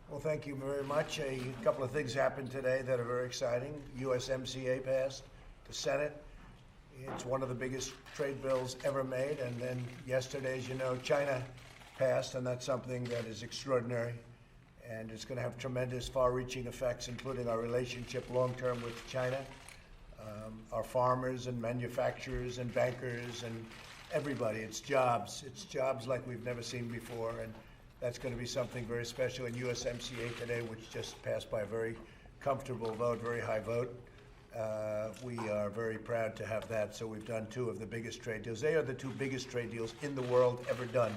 Well, thank you very much. A couple of things happened today that are very exciting. USMCA passed the Senate. It's one of the biggest trade bills ever made. And then yesterday, as you know, China passed, and that's something that is extraordinary. And it's going to have tremendous far-reaching effects, including our relationship long-term with China, our farmers and manufacturers and bankers and everybody. It's jobs. It's jobs like we've never seen before. And that's going to be something very special in USMCA today, which just passed by a very comfortable vote, very high vote. We are very proud to have that. So we've done two of the biggest trade deals. They are the two biggest trade deals in the world ever done.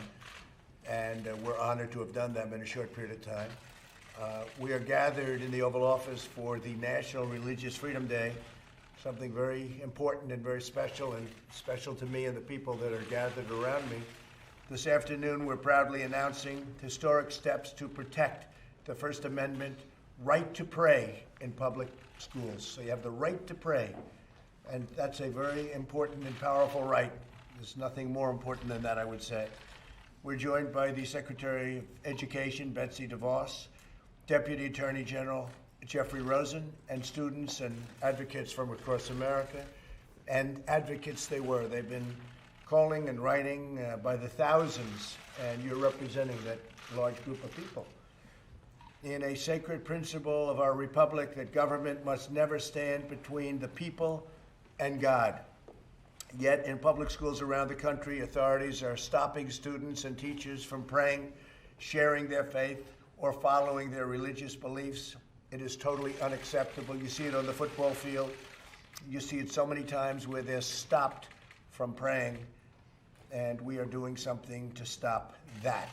And we're honored to have done them in a short period of time. We are gathered in the Oval Office for the National Religious Freedom Day, something very important and very special, and special to me and the people that are gathered around me. This afternoon, we're proudly announcing historic steps to protect the First Amendment right to pray in public schools. So you have the right to pray, and that's a very important and powerful right. There's nothing more important than that, I would say. We're joined by the Secretary of Education, Betsy DeVos, Deputy Attorney General Jeffrey Rosen, and students and advocates from across America. And advocates they were. They've been calling and writing by the thousands, and you're representing that large group of people. In a sacred principle of our republic that government must never stand between the people and God. Yet in public schools around the country, authorities are stopping students and teachers from praying, sharing their faith, or following their religious beliefs. It is totally unacceptable. You see it on the football field. You see it so many times where they're stopped from praying, and we are doing something to stop that.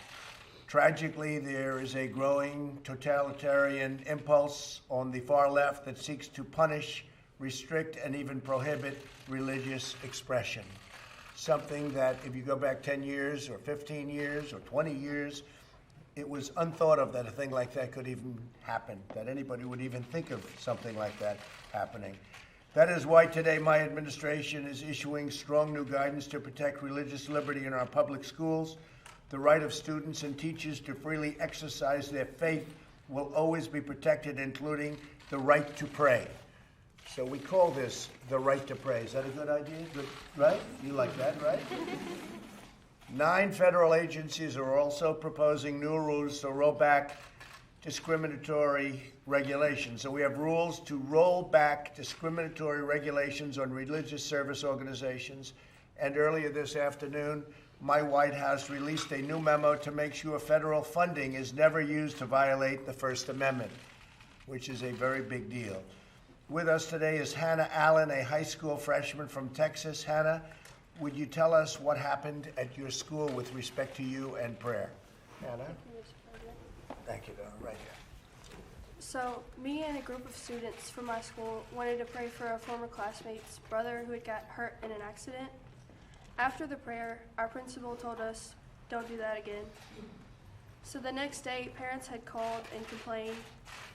Tragically, there is a growing totalitarian impulse on the far left that seeks to punish, restrict, and even prohibit religious expression. Something that, if you go back 10 years or 15 years or 20 years, it was unthought of that a thing like that could even happen, that anybody would even think of something like that happening. That is why today my administration is issuing strong new guidance to protect religious liberty in our public schools. The right of students and teachers to freely exercise their faith will always be protected, including the right to pray. So we call this the right to pray. Is that a good idea? Good, right? You like that, right? 9 federal agencies are also proposing new rules to roll back discriminatory regulations. So we have rules to roll back discriminatory regulations on religious service organizations. And earlier this afternoon, my White House released a new memo to make sure federal funding is never used to violate the First Amendment, which is a very big deal. With us today is Hannah Allen, a high school freshman from Texas. Hannah, would you tell us what happened at your school with respect to you and prayer? Hannah? Thank you, darling. Right here. So, me and a group of students from my school wanted to pray for a former classmate's brother who had got hurt in an accident. After the prayer, our principal told us, "Don't do that again." So the next day, parents had called and complained.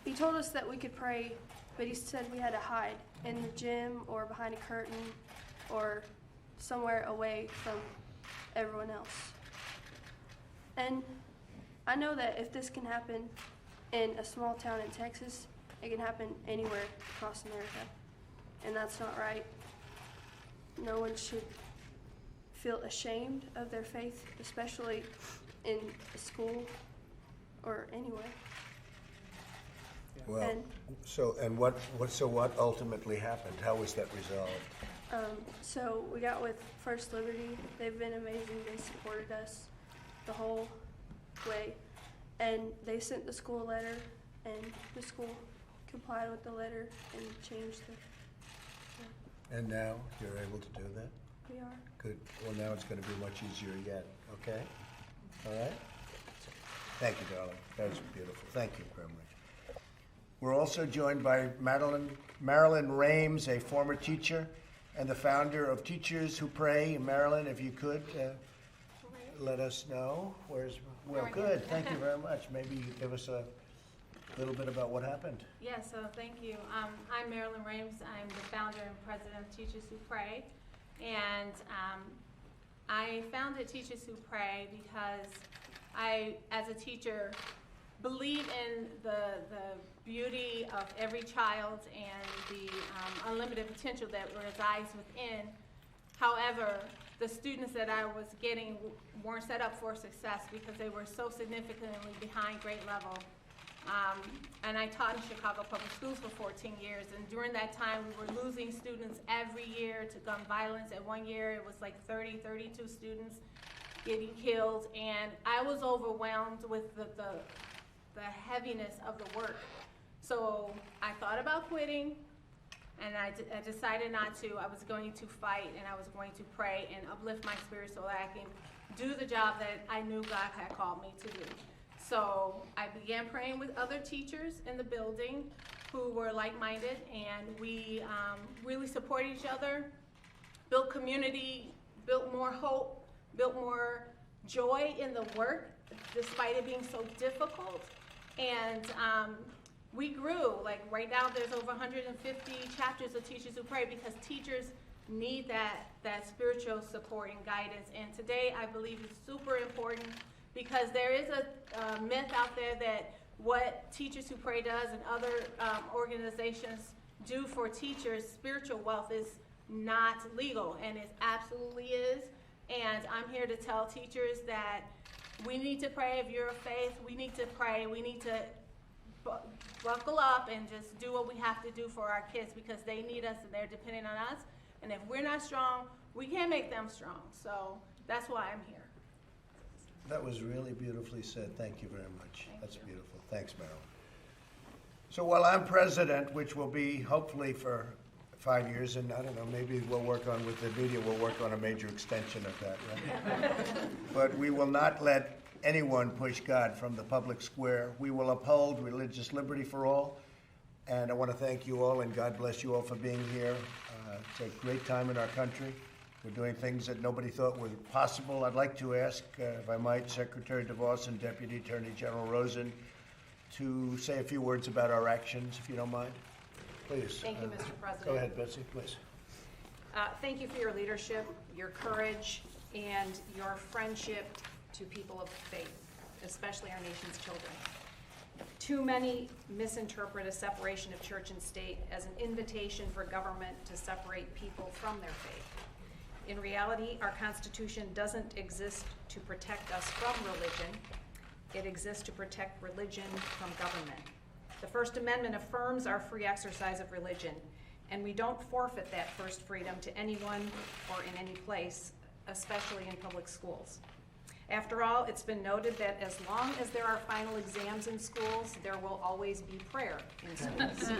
He told us that we could pray, but he said we had to hide in the gym or behind a curtain or somewhere away from everyone else. And I know that if this can happen in a small town in Texas, it can happen anywhere across America. And that's not right. No one should feel ashamed of their faith, especially in a school or anywhere. Well, And what ultimately happened? How was that resolved? so we got with First Liberty. They've been amazing. They supported us the whole way. And they sent the school a letter, and the school complied with the letter and changed the. And now you're able to do that? We are. Good. Well, now it's going to be much easier yet. Okay? All right? Thank you, darling. That was beautiful. Thank you very much. We're also joined by Marilyn Rames, a former teacher and the founder of Teachers Who Pray. Marilyn, if you could let us know. Well, good. Thank you very much. Maybe you give us a little bit about what happened. Yeah, so thank you. I'm Marilyn Rames. I'm the founder and president of Teachers Who Pray. And I founded Teachers Who Pray because I, as a teacher, believe in the beauty of every child and the unlimited potential that resides within. However, the students that I was getting weren't set up for success because they were so significantly behind grade level. And I taught in Chicago Public Schools for 14 years, and during that time, we were losing students every year to gun violence. At one year, it was like 30, 32 students getting killed, and I was overwhelmed with the heaviness of the work. So I thought about quitting, and I decided not to. I was going to fight, and I was going to pray and uplift my spirit so that I can do the job that I knew God had called me to do. So I began praying with other teachers in the building who were like-minded, and we really support each other, built community, built more hope, built more joy in the work, despite it being so difficult. And we grew. Like right now, there's over 150 chapters of Teachers Who Pray because teachers need that spiritual support and guidance. And today, I believe is super important, because there is a myth out there that what Teachers Who Pray does and other organizations do for teachers, spiritual wealth, is not legal, and it absolutely is. And I'm here to tell teachers that we need to pray. If you're of faith, we need to pray. We need to buckle up and just do what we have to do for our kids, because they need us and they're dependent on us. And if we're not strong, we can't make them strong. So that's why I'm here. That was really beautifully said. Thank you very much. That's beautiful. Thanks, Marilyn. So while I'm president, which will be hopefully for 5 years, and I don't know, maybe we'll work on, with the media, we'll work on a major extension of that, right? But we will not let anyone push God from the public square. We will uphold religious liberty for all. And I want to thank you all, and God bless you all for being here. It's a great time in our country. We're doing things that nobody thought were possible. I'd like to ask, if I might, Secretary DeVos and Deputy Attorney General Rosen to say a few words about our actions, if you don't mind. Please. Thank you, Mr. President. Go ahead, Betsy, please. Thank you for your leadership, your courage, and your friendship to people of faith, especially our nation's children. Too many misinterpret a separation of church and state as an invitation for government to separate people from their faith. In reality, our Constitution doesn't exist to protect us from religion. It exists to protect religion from government. The First Amendment affirms our free exercise of religion, and we don't forfeit that first freedom to anyone or in any place, especially in public schools. After all, it's been noted that as long as there are final exams in schools, there will always be prayer in schools.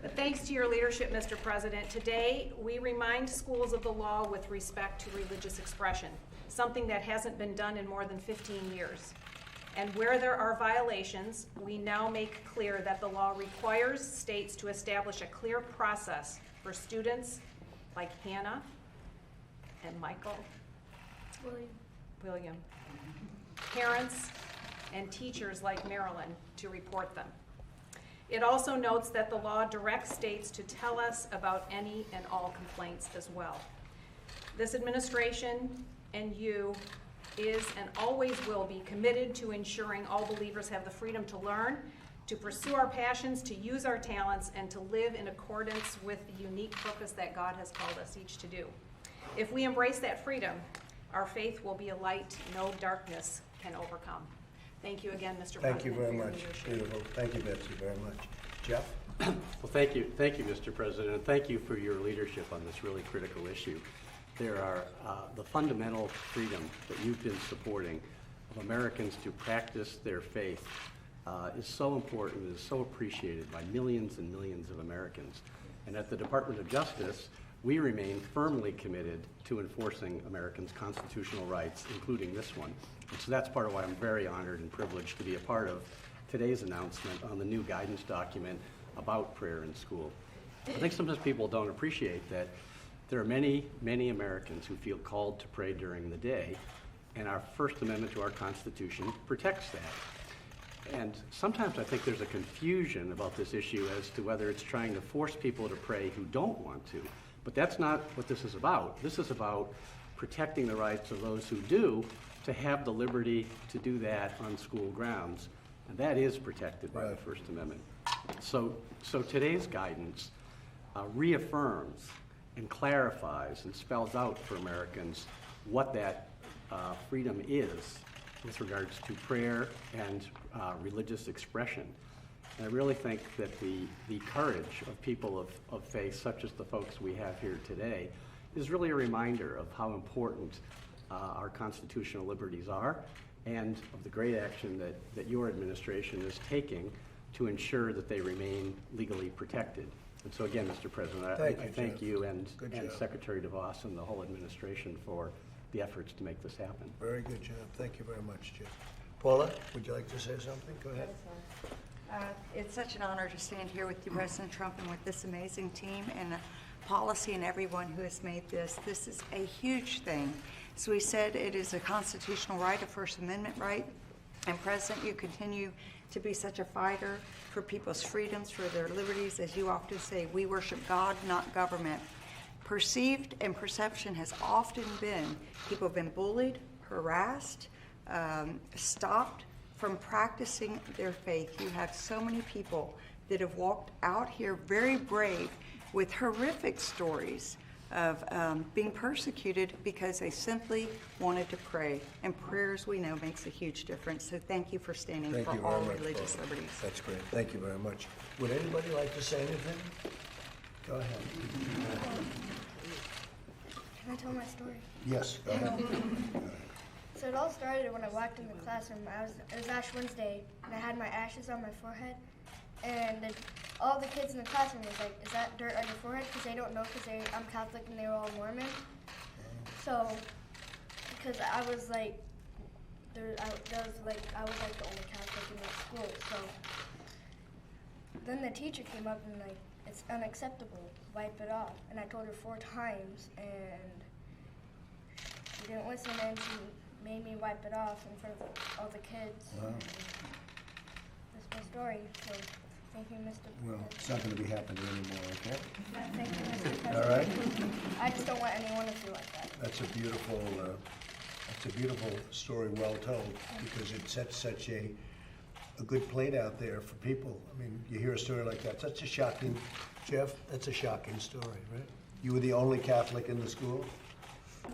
But thanks to your leadership, Mr. President, today we remind schools of the law with respect to religious expression, something that hasn't been done in more than 15 years. And where there are violations, we now make clear that the law requires states to establish a clear process for students like Hannah and Michael, William, parents, and teachers like Marilyn to report them. It also notes that the law directs states to tell us about any and all complaints as well. This administration and you is and always will be committed to ensuring all believers have the freedom to learn, to pursue our passions, to use our talents, and to live in accordance with the unique purpose that God has called us each to do. If we embrace that freedom, our faith will be a light no darkness can overcome. Thank you again, Mr. President. Thank you very much. leadership. Beautiful. Thank you, Betsy, very much. Jeff? Well, thank you, Mr. President, and thank you for your leadership on this really critical issue. There are the fundamental freedom that you've been supporting of Americans to practice their faith is so important, is so appreciated by millions and millions of Americans. And at the Department of Justice, we remain firmly committed to enforcing Americans' constitutional rights, including this one. And so that's part of why I'm very honored and privileged to be a part of today's announcement on the new guidance document about prayer in school. I think sometimes people don't appreciate that there are many, many Americans who feel called to pray during the day, and our First Amendment to our Constitution protects that. And sometimes I think there's a confusion about this issue as to whether it's trying to force people to pray who don't want to. But that's not what this is about. This is about protecting the rights of those who do to have the liberty to do that on school grounds And that is protected by the Right. First Amendment. So today's guidance reaffirms and clarifies and spells out for Americans what that freedom is with regards to prayer and religious expression. And I really think that the courage of people of faith, such as the folks we have here today, is really a reminder of how important our constitutional liberties are and of the great action that your administration is taking to ensure that they remain legally protected. And so again, Mr. President, I Thank you, thank Jeff. you and Good job. Secretary DeVos and the whole administration for the efforts to make this happen. Very good job. Thank you very much, Jeff. Paula, would you like to say something? Go ahead. It's such an honor to stand here with you, President Trump, and with this amazing team and policy and everyone who has made this. This is a huge thing. As we said, it is a constitutional right, a First Amendment right. And President, you continue to be such a fighter for people's freedoms, for their liberties. As you often say, we worship God, not government. Perceived and perception has often been people have been bullied, harassed, stopped from practicing their faith. You have so many people that have walked out here very brave with horrific stories of being persecuted because they simply wanted to pray. And prayers, we know, makes a huge difference. So thank you for standing Thank for you very all much, religious Paula. liberties. That's great. Thank you very much. Would anybody like to say anything? Go ahead. Can I tell my story? Yes, go ahead. So it all started when I walked in the classroom. It was Ash Wednesday, and I had my ashes on my forehead. And all the kids in the classroom was like, "Is that dirt on your forehead?" Because they don't know, because I'm Catholic and they were all Mormon. So, because I was like, I was like the only Catholic in the school. So then the teacher came up and like, "It's unacceptable. Wipe it off." And I told her 4 times, and she didn't listen, and she made me wipe it off in front of all the kids. Wow. That's my story. So thank you, Mr. Well, President. it's not going to be happening anymore, okay? Thank you, Mr. President. All right? I just don't want anyone to feel like that. That's a beautiful story, well told, because it sets such a good plate out there for people. I mean, you hear a story like that, that's a shocking, Jeff, that's a shocking story, right? You were the only Catholic in the school,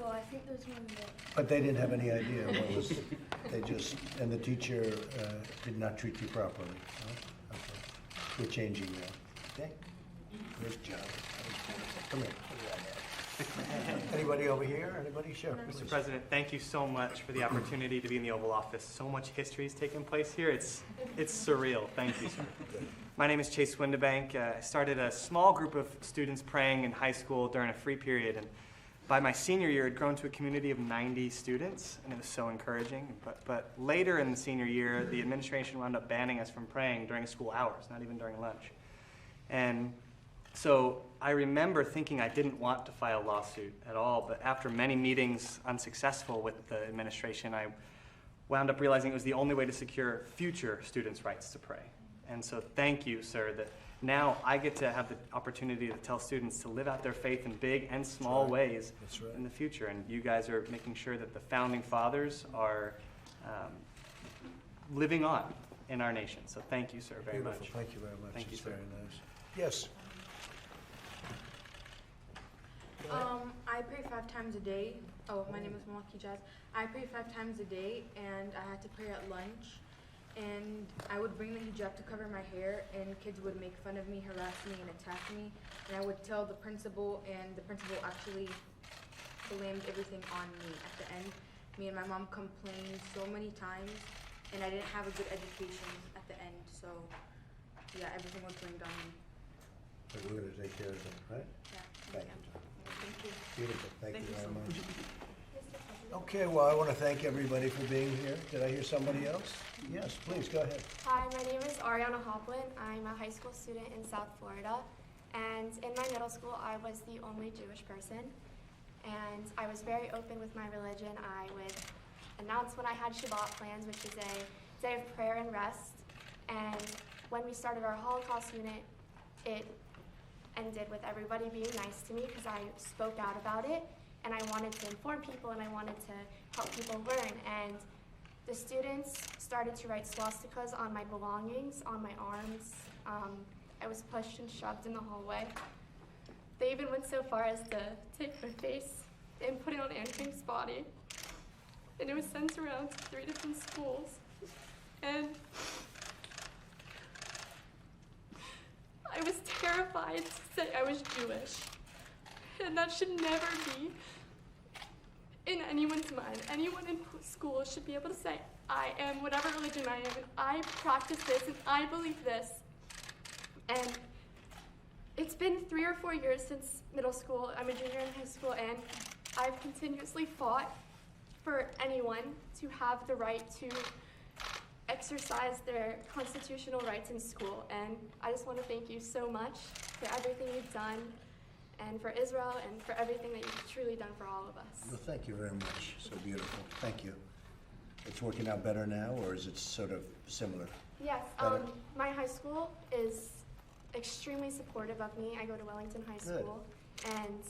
Well, I think there's one more. but they didn't have any idea what was, and the teacher did not treat you properly. No? Okay. We're changing that, okay? Good job. Come here. Anybody over here? Anybody? Sure. Mr. please. President, thank you so much for the opportunity to be in the Oval Office. So much history has taken place here. It's surreal. Thank you, sir. My name is Chase Windebank. I started a small group of students praying in high school during a free period, and by my senior year, it had grown to a community of 90 students, and it was so encouraging. But later in the senior year, the administration wound up banning us from praying during school hours, not even during lunch. And so I remember thinking I didn't want to file a lawsuit at all, but after many meetings unsuccessful with the administration, I wound up realizing it was the only way to secure future students' rights to pray. And so thank you, sir, that now I get to have the opportunity to tell students to live out their faith in big and small That's right. ways That's right. in the future. And you guys are making sure that the founding fathers are living on in our nation. So thank you, sir, very Beautiful. much. Thank you very much. Thank you, It's sir. very nice. Yes. I pray 5 times a day. Oh, my name is Malaki Jazz. I pray 5 times a day, and I had to pray at lunch. And I would bring the hijab to cover my hair, and kids would make fun of me, harass me, and attack me. And I would tell the principal, and the principal actually blamed everything on me at the end. Me and my mom complained so many times, and I didn't have a good education at the end. So, yeah, everything was blamed on me. But we're going to take care of them, right? Yeah, Thank yeah. you. Thank you. Beautiful. Thank you very much. Mr. President. Okay, well, I want to thank everybody for being here. Did I hear somebody else? Yes, please, go ahead. Hi, my name is Ariana Hoplin. I'm a high school student in South Florida. And in my middle school, I was the only Jewish person. And I was very open with my religion. I would announce when I had Shabbat plans, which is a day of prayer and rest. And when we started our Holocaust unit, it ended with everybody being nice to me because I spoke out about it. And I wanted to inform people, and I wanted to help people learn. And The students started to write swastikas on my belongings, on my arms. I was pushed and shoved in the hallway. They even went so far as to take my face and put it on Anakin's body. And it was sent around to 3 different schools. And I was terrified to say I was Jewish. And that should never be in anyone's mind. Anyone in school should be able to say, I am whatever religion I am, and I practice this, and I believe this. And it's been 3 or 4 years since middle school. I'm a junior in high school, and I've continuously fought for anyone to have the right to exercise their constitutional rights in school. And I just want to thank you so much for everything you've done, and for Israel, and for everything that you've truly done for all of us. Well, thank you very much. So beautiful. Thank you. It's working out better now, or is it sort of similar? Yes, Better? my high school is extremely supportive of me. I go to Wellington High Good. School, and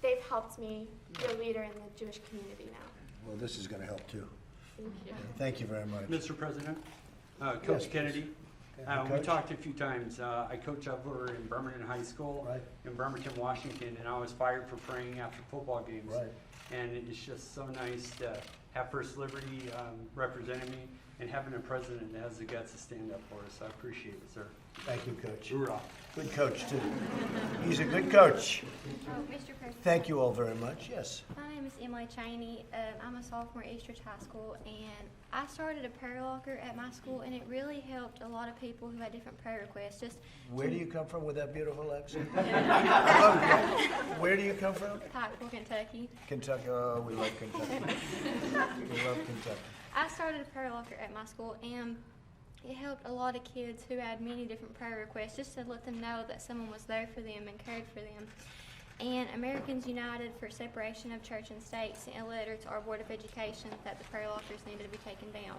they've helped me be a leader in the Jewish community now. Well, this is going to help too. Thank you. Thank you very much. Mr. President, Yes, Coach please. Kennedy, we Coach? talked a few times. I coach over in Bremerton High School Right. in Bremerton, Washington, and I was fired for praying after football games. Right. And it's just so nice to have First Liberty representing me and having a president that has the guts to stand up for us. I appreciate it, sir. Thank you, Coach. Hoorah. Good coach, too. He's a good coach. Oh, Mr. President. Thank you all very much. Yes. My name is Emily Cheney. I'm a sophomore at Eastridge High School, and I started a prayer locker at my school, and it really helped a lot of people who had different prayer requests. Just Where do you come from with that beautiful accent? I love that. Where do you come from? Pikeville, Kentucky. Kentucky. Oh, we love Kentucky. We love Kentucky. I started a prayer locker at my school, and it helped a lot of kids who had many different prayer requests, just to let them know that someone was there for them and cared for them. And Americans United for Separation of Church and State sent a letter to our Board of Education that the prayer lockers needed to be taken down.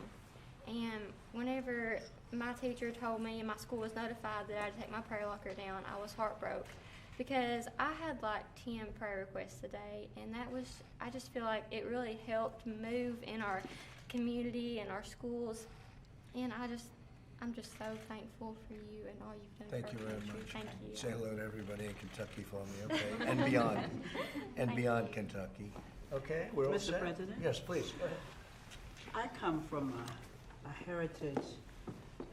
And whenever my teacher told me and my school was notified that I had to take my prayer locker down, I was heartbroken, because I had like 10 prayer requests a day, and I just feel like it really helped move in our community and our schools. And I'm just so thankful for you and all you've done Thank for you our very country. much. Thank you. Say hello to everybody in Kentucky for me, okay? And beyond. And beyond Kentucky. Okay, we're all Mr. set? President? Yes, please. Go ahead. I come from a heritage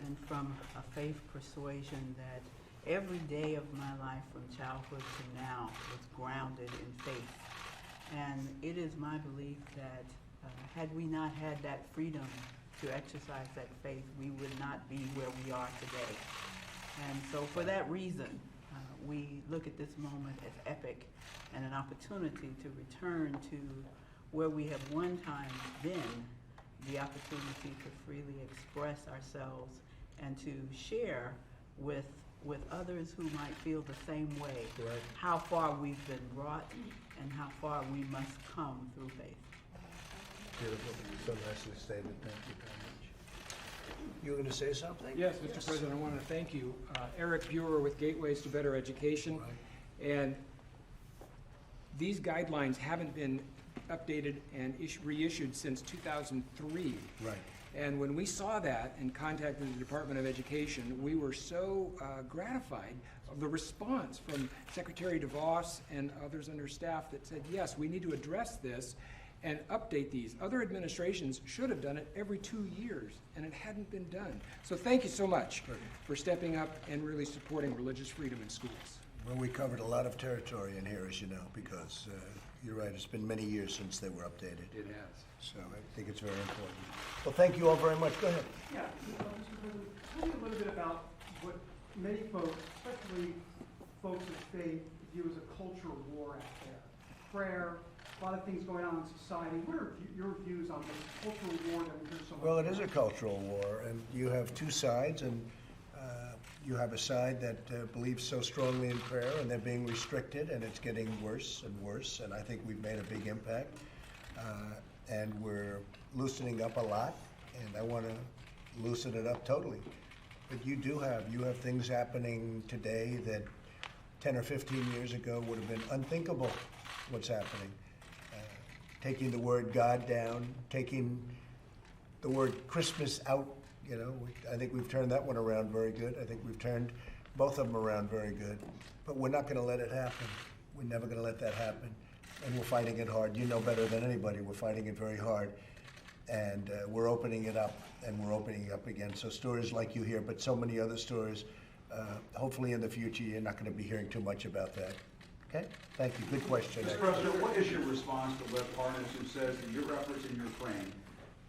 and from a faith persuasion that every day of my life from childhood to now was grounded in faith. And it is my belief that had we not had that freedom to exercise that faith, we would not be where we are today. And so for that reason, we look at this moment as epic and an opportunity to return to where we have one time been, the opportunity to freely express ourselves and to share with others who might feel the same way, Right. how far we've been brought and how far we must come through faith. Beautiful. So nicely stated. Thank you very much. You were going to say something? Yes, Mr. President, I want to thank you. Eric Buer with Gateways to Better Education. Right. And these guidelines haven't been updated and reissued since 2003. Right. And when we saw that and contacted the Department of Education, we were so gratified of the response from Secretary DeVos and others under staff that said, yes, we need to address this and update these. Other administrations should have done it every 2 years, and it hadn't been done. So thank you so much for stepping up and really supporting religious freedom in schools. Well, we covered a lot of territory in here, as you know, because you're right, it's been many years since they were updated. It has. So I think it's very important. Well, thank you all very much. Go ahead. Yeah, Mr. President, tell me a little bit about what many folks, especially folks of faith, view as a cultural war out there. Prayer, a lot of things going on in society. What are your views on this cultural war that we hear so much Well, it about? is a cultural war, and you have two sides, and you have a side that believes so strongly in prayer, and they're being restricted, and it's getting worse and worse, and I think we've made a big impact. And we're loosening up a lot, and I want to loosen it up totally. But you have things happening today that 10 or 15 years ago would have been unthinkable what's happening. Taking the word God down, taking the word Christmas out, you know, I think we've turned that one around very good. I think we've turned both of them around very good. But we're not going to let it happen. We're never going to let that happen. And we're fighting it hard. You know better than anybody, we're fighting it very hard. And we're opening it up, and we're opening it up again. So stories like you hear, but so many other stories. Hopefully in the future, you're not going to be hearing too much about that. Okay? Thank you. Good question. Mr. President, what is your response to Lev Parnas, who says that your efforts in Ukraine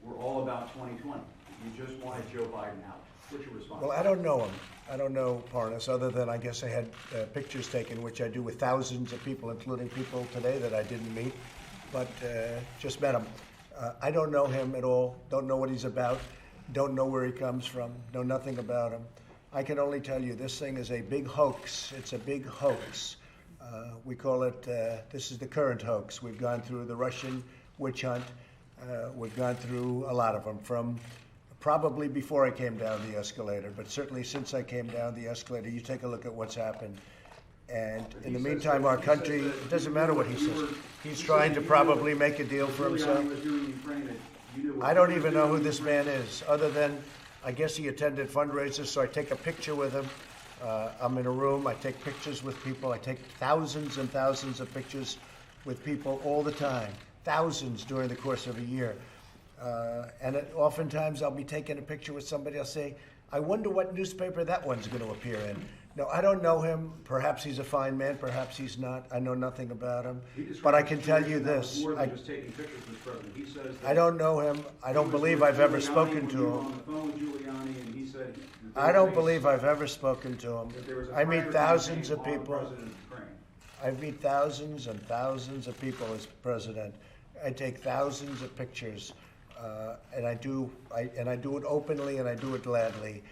were all about 2020? You just wanted Joe Biden out. What's your response? Well, I don't know him. I don't know Parnas, other than I guess I had pictures taken, which I do with thousands of people, including people today that I didn't meet, but just met him. I don't know him at all, don't know what he's about, don't know where he comes from, know nothing about him. I can only tell you this thing is a big hoax. It's a big hoax. We call it, this is the current hoax. We've gone through the Russian witch hunt. We've gone through a lot of them, from probably before I came down the escalator, but certainly since I came down the escalator. You take a look at what's happened. And in the meantime, our country, it doesn't matter what he says. He's trying to probably make a deal for himself. I don't even know who this man is, other than I guess he attended fundraisers, so I take a picture with him. I'm in a room, I take pictures with people. I take thousands and thousands of pictures with people all the time, thousands during the course of a year. Oftentimes I'll be taking a picture with somebody, I'll say, I wonder what newspaper that one's going to appear in. No, I don't know him. Perhaps he's a fine man, perhaps he's not. I know nothing about him. But I can tell you this. More than just taking pictures, Mr. President. He says that I don't know him. I don't believe I've ever spoken to him. on the phone with Giuliani, and he said I don't believe I've ever spoken to him. I meet thousands of people. I meet thousands and thousands of people as president. I take thousands of pictures, and I do it openly, and I do it gladly.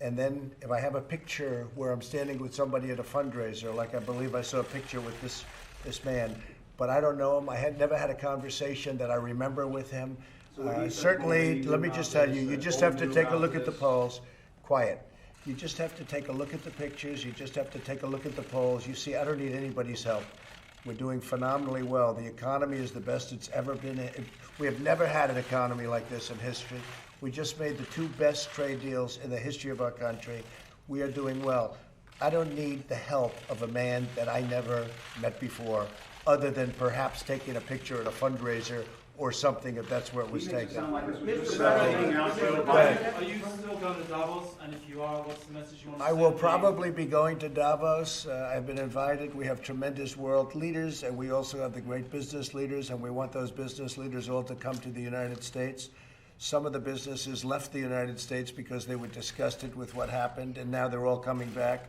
And then if I have a picture where I'm standing with somebody at a fundraiser, like I believe I saw a picture with this man, but I don't know him. I had never had a conversation that I remember with him. Certainly, let me just tell you, you just have to take a look at the polls. Quiet. You just have to take a look at the pictures. You just have to take a look at the polls. You see, I don't need anybody's help. We're doing phenomenally well. The economy is the best it's ever been. We have never had an economy like this in history. We just made the 2 best trade deals in the history of our country. We are doing well. I don't need the help of a man that I never met before, other than perhaps taking a picture at a fundraiser or something, if that's where it was taken. Are you still going to Davos? And if you are, what's the message you want to I send? will probably be going to Davos. I've been invited. We have tremendous world leaders, and we also have the great business leaders, and we want those business leaders all to come to the United States. Some of the businesses left the United States because they were disgusted with what happened, and now they're all coming back.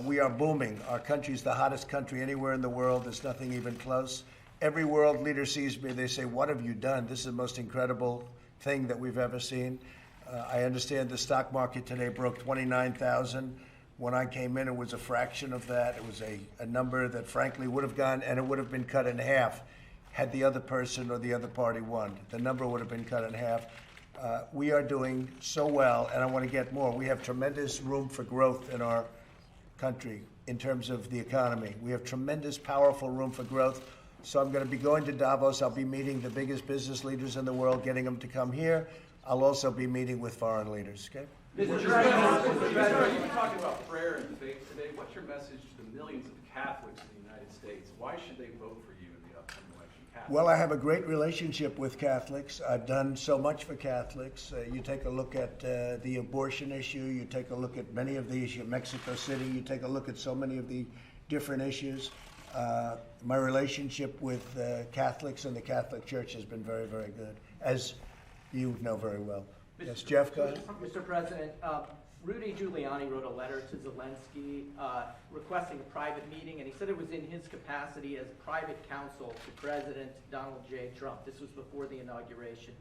We are booming. Our country's the hottest country anywhere in the world. There's nothing even close. Every world leader sees me, they say, what have you done? This is the most incredible thing that we've ever seen. I understand the stock market today broke 29,000. When I came in, it was a fraction of that. It was a number that frankly would have gone, and it would have been cut in half had the other person or the other party won. The number would have been cut in half. We are doing so well, and I want to get more. We have tremendous room for growth in our country in terms of the economy. We have tremendous, powerful room for growth. So I'm going to be going to Davos. I'll be meeting the biggest business leaders in the world, getting them to come here. I'll also be meeting with foreign leaders, okay? Mr. President, you talking about prayer and faith today. What's your message to the millions of Catholics in the United States? Why should they vote for you in the upcoming election? Well, I have a great relationship with Catholics. I've done so much for Catholics. You take a look at the abortion issue. You take a look at many of the issues, Mexico City. You take a look at so many of the different issues. My relationship with Catholics and the Catholic Church has been very, very good, as you know very well. Yes, Jeff, go ahead. Mr. President, Rudy Giuliani wrote a letter to Zelensky requesting a private meeting, and he said it was in his capacity as private counsel to President Donald J. Trump. This was before the inauguration.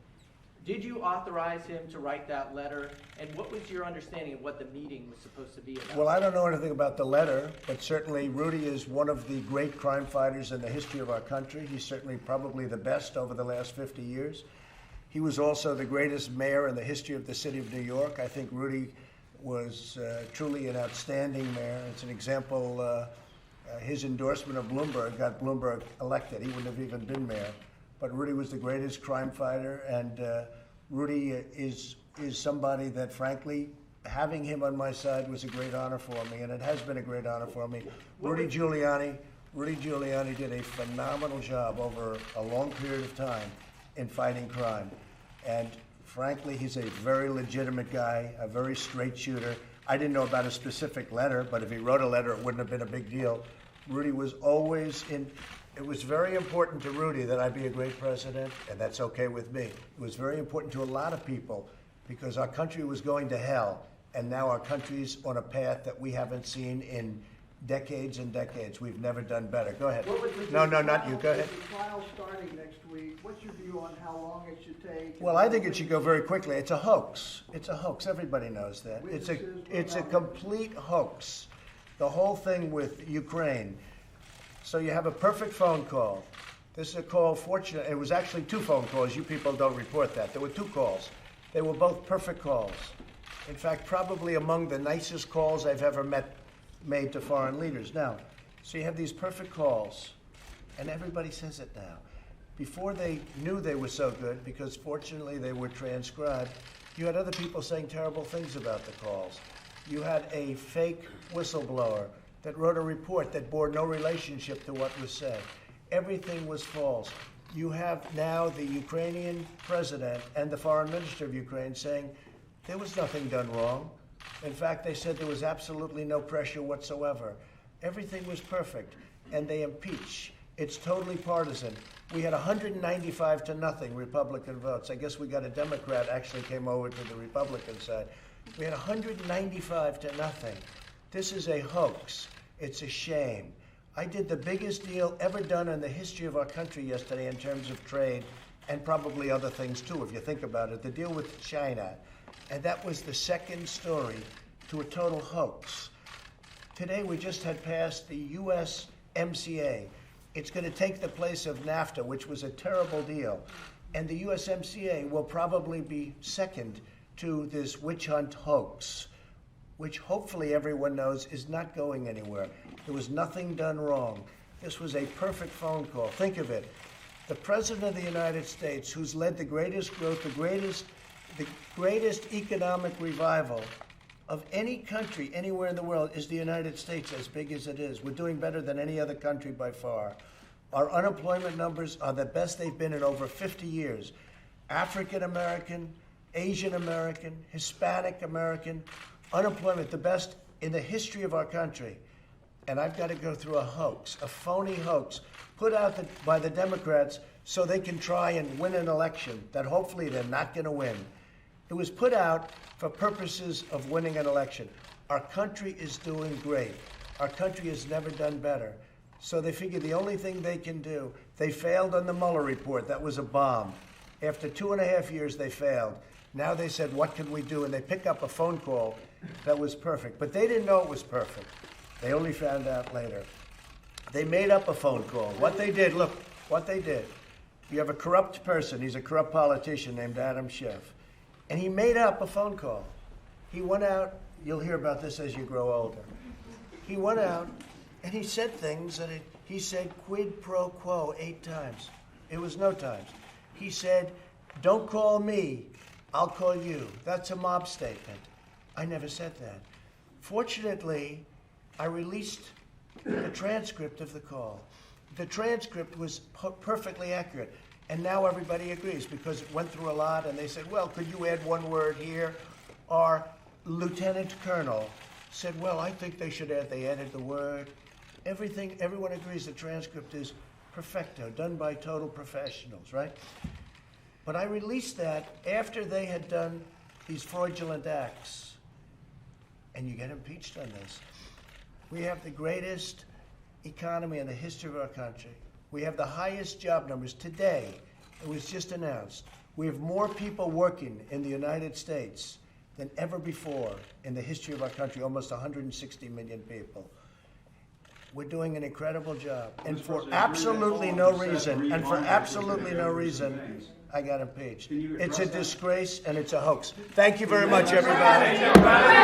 Did you authorize him to write that letter, and what was your understanding of what the meeting was supposed to be about? Well, I don't know anything about the letter, but certainly Rudy is one of the great crime fighters in the history of our country. He's certainly probably the best over the last 50 years. He was also the greatest mayor in the history of the city of New York. I think Rudy was truly an outstanding mayor. It's an example, his endorsement of Bloomberg got Bloomberg elected. He wouldn't have even been mayor. But Rudy was the greatest crime fighter, and Rudy is somebody that, frankly, having him on my side was a great honor for me, and it has been a great honor for me. Rudy Giuliani did a phenomenal job over a long period of time in fighting crime. And frankly, he's a very legitimate guy, a very straight shooter. I didn't know about a specific letter, but if he wrote a letter, it wouldn't have been a big deal. Rudy was always in. It was very important to Rudy that I be a great president, and that's okay with me. It was very important to a lot of people because our country was going to hell, and now our country's on a path that we haven't seen in decades and decades. We've never done better. Go ahead. No, not you. Go ahead. With the trial starting next week, what's your view on how long it should take? Well, I think it should go very quickly. It's a hoax. It's a hoax. Everybody knows that. It's a complete hoax. The whole thing with Ukraine. So you have a perfect phone call. This is a call, fortunately, it was actually 2 phone calls. You people don't report that. There were 2 calls. They were both perfect calls. In fact, probably among the nicest calls I've ever made to foreign leaders. Now, so you have these perfect calls, and everybody says it now. Before they knew they were so good, because fortunately they were transcribed, you had other people saying terrible things about the calls. You had a fake whistleblower that wrote a report that bore no relationship to what was said. Everything was false. You have now the Ukrainian president and the foreign minister of Ukraine saying there was nothing done wrong. In fact, they said there was absolutely no pressure whatsoever. Everything was perfect, and they impeach. It's totally partisan. We had 195-0 Republican votes. I guess we got a Democrat actually came over to the Republican side. We had 195-0. This is a hoax. It's a shame. I did the biggest deal ever done in the history of our country yesterday in terms of trade, and probably other things too, if you think about it, the deal with China. And that was the second story to a total hoax. Today we just had passed the USMCA. It's going to take the place of NAFTA, which was a terrible deal. And the USMCA will probably be second to this witch hunt hoax, which hopefully everyone knows is not going anywhere. There was nothing done wrong. This was a perfect phone call. Think of it. The President of the United States, who's led the greatest growth, the greatest economic revival of any country anywhere in the world, is the United States, as big as it is. We're doing better than any other country by far. Our unemployment numbers are the best they've been in over 50 years. African American, Asian American, Hispanic American, unemployment, the best in the history of our country. And I've got to go through a hoax, a phony hoax, put out by the Democrats so they can try and win an election that hopefully they're not going to win. It was put out for purposes of winning an election. Our country is doing great. Our country has never done better. So they figured the only thing they can do, they failed on the Mueller report. That was a bomb. After 2.5 years, they failed. Now they said, what can we do? And they pick up a phone call that was perfect. But they didn't know it was perfect. They only found out later. They made up a phone call. What they did, look, what they did. You have a corrupt person. He's a corrupt politician named Adam Schiff. And he made up a phone call. He went out. You'll hear about this as you grow older. He went out and he said things that he said quid pro quo 8 times. It was no times. He said, don't call me, I'll call you. That's a mob statement. I never said that. Fortunately, I released the transcript of the call. The transcript was perfectly accurate. And now everybody agrees because it went through a lot and they said, well, could you add one word here? Our lieutenant colonel said, well, I think they should add, they added the word. Everyone agrees the transcript is perfecto, done by total professionals, right? But I released that after they had done these fraudulent acts. And you get impeached on this. We have the greatest economy in the history of our country. We have the highest job numbers today. It was just announced. We have more people working in the United States than ever before in the history of our country, almost 160 million people. We're doing an incredible job. And for absolutely no reason, I got impeached. It's a disgrace and it's a hoax. Thank you very much, everybody.